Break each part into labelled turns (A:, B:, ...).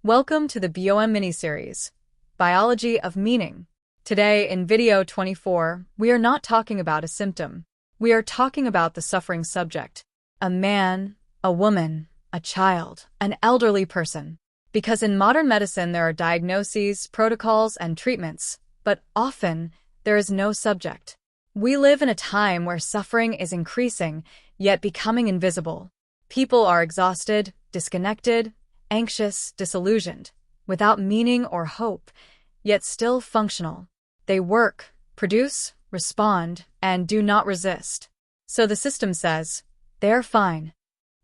A: Welcome to the BOM miniseries, Biology of Meaning. Today, in video 24, we are not talking about a symptom. We are talking about the suffering subject. A man, a woman, a child, an elderly person. Because in modern medicine there are diagnoses, protocols, and treatments, but often there is no subject. We live in a time where suffering is increasing, yet becoming invisible. People are exhausted, disconnected, anxious, disillusioned, without meaning or hope, yet still functional. They work, produce, respond, and do not resist. So the system says, they're fine.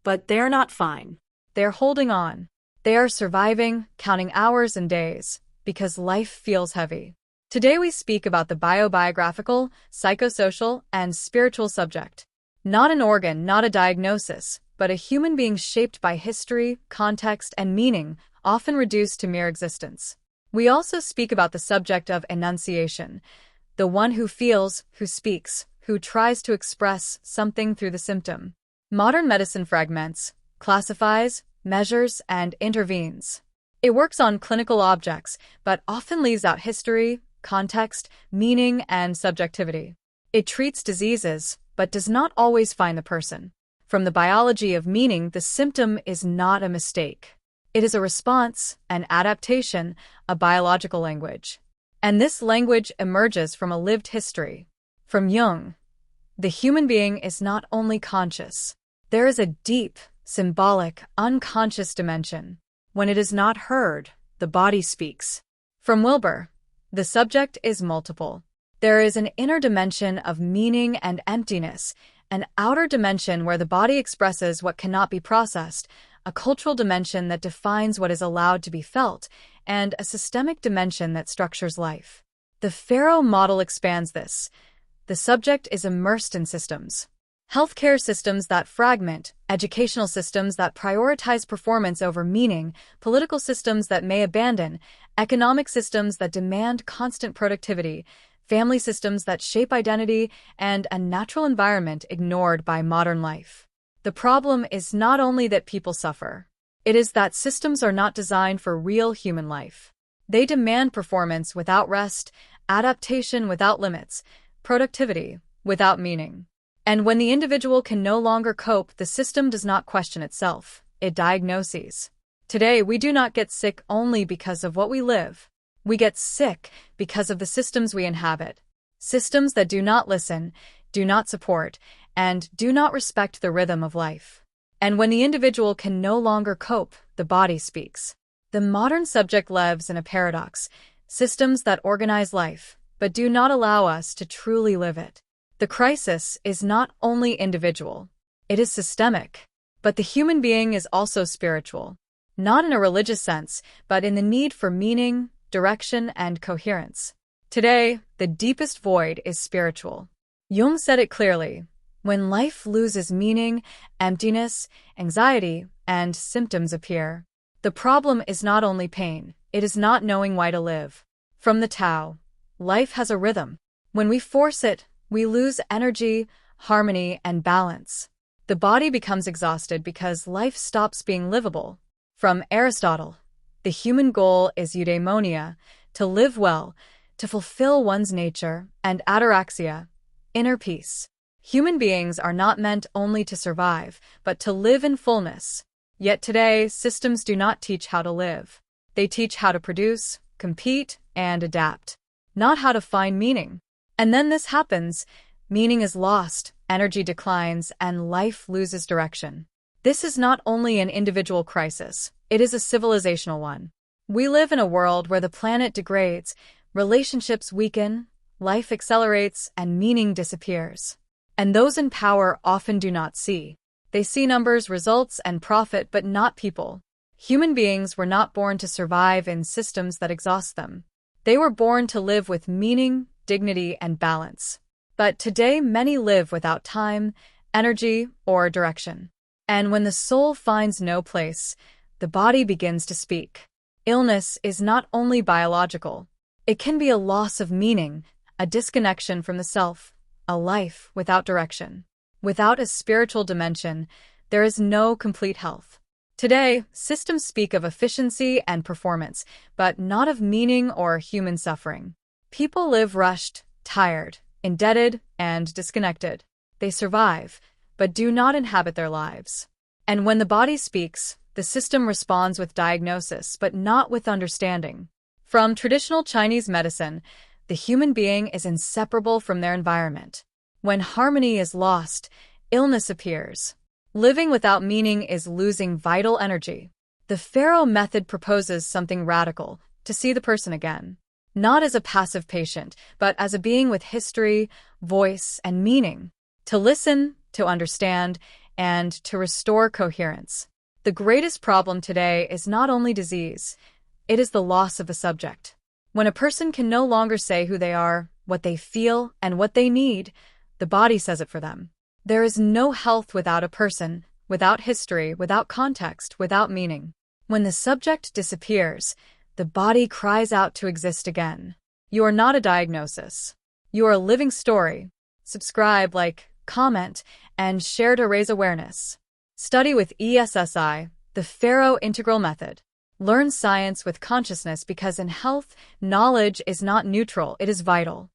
B: But they're not fine.
A: They're holding on. They are surviving, counting hours and days, because life feels heavy. Today we speak about the biobiographical, psychosocial, and spiritual subject. Not an organ, not a diagnosis, but a human being shaped by history, context, and meaning, often reduced to mere existence. We also speak about the subject of enunciation, the one who feels, who speaks, who tries to express something through the symptom. Modern medicine fragments, classifies, measures, and intervenes. It works on clinical objects, but often leaves out history, context, meaning, and subjectivity. It treats diseases, but does not always find the person. From the biology of meaning, the symptom is not a mistake. It is a response, an adaptation, a biological language. And this language emerges from a lived history. From Jung, the human being is not only conscious. There is a deep, symbolic, unconscious dimension. When it is not heard, the body speaks. From Wilbur, the subject is multiple. There is an inner dimension of meaning and emptiness, an outer dimension where the body expresses what cannot be processed, a cultural dimension that defines what is allowed to be felt, and a systemic dimension that structures life. The Pharaoh model expands this. The subject is immersed in systems. Healthcare systems that fragment, educational systems that prioritize performance over meaning, political systems that may abandon, economic systems that demand constant productivity, family systems that shape identity, and a natural environment ignored by modern life. The problem is not only that people suffer. It is that systems are not designed for real human life. They demand performance without rest, adaptation without limits, productivity without meaning. And when the individual can no longer cope, the system does not question itself. It diagnoses. Today, we do not get sick only because of what we live. We get sick because of the systems we inhabit. Systems that do not listen, do not support, and do not respect the rhythm of life. And when the individual can no longer cope, the body speaks. The modern subject lives in a paradox, systems that organize life, but do not allow us to truly live it. The crisis is not only individual, it is systemic. But the human being is also spiritual, not in a religious sense, but in the need for meaning, direction, and coherence. Today, the deepest void is spiritual. Jung said it clearly. When life loses meaning, emptiness, anxiety, and symptoms appear. The problem is not only pain, it is not knowing why to live. From the Tao, life has a rhythm. When we force it, we lose energy, harmony, and balance. The body becomes exhausted because life stops being livable. From Aristotle, the human goal is eudaimonia, to live well, to fulfill one's nature, and ataraxia, inner peace. Human beings are not meant only to survive, but to live in fullness. Yet today, systems do not teach how to live. They teach how to produce, compete, and adapt, not how to find meaning. And then this happens. Meaning is lost, energy declines, and life loses direction. This is not only an individual crisis, it is a civilizational one. We live in a world where the planet degrades, relationships weaken, life accelerates, and meaning disappears. And those in power often do not see. They see numbers, results, and profit, but not people. Human beings were not born to survive in systems that exhaust them. They were born to live with meaning, dignity, and balance. But today many live without time, energy, or direction. And when the soul finds no place, the body begins to speak. Illness is not only biological. It can be a loss of meaning, a disconnection from the self, a life without direction. Without a spiritual dimension, there is no complete health. Today, systems speak of efficiency and performance, but not of meaning or human suffering. People live rushed, tired, indebted, and disconnected. They survive, but do not inhabit their lives. And when the body speaks, the system responds with diagnosis, but not with understanding. From traditional Chinese medicine, the human being is inseparable from their environment. When harmony is lost, illness appears. Living without meaning is losing vital energy. The Pharaoh method proposes something radical: to see the person again, not as a passive patient, but as a being with history, voice, and meaning. To listen, to understand, and to restore coherence. The greatest problem today is not only disease, it is the loss of a subject. When a person can no longer say who they are, what they feel, and what they need, the body says it for them. There is no health without a person, without history, without context, without meaning. When the subject disappears, the body cries out to exist again. You are not a diagnosis. You are a living story. Subscribe, like, comment, and share to raise awareness. Study with ESSI, the Pharaoh Integral Method. Learn science with consciousness, because in health, knowledge is not neutral, it is vital.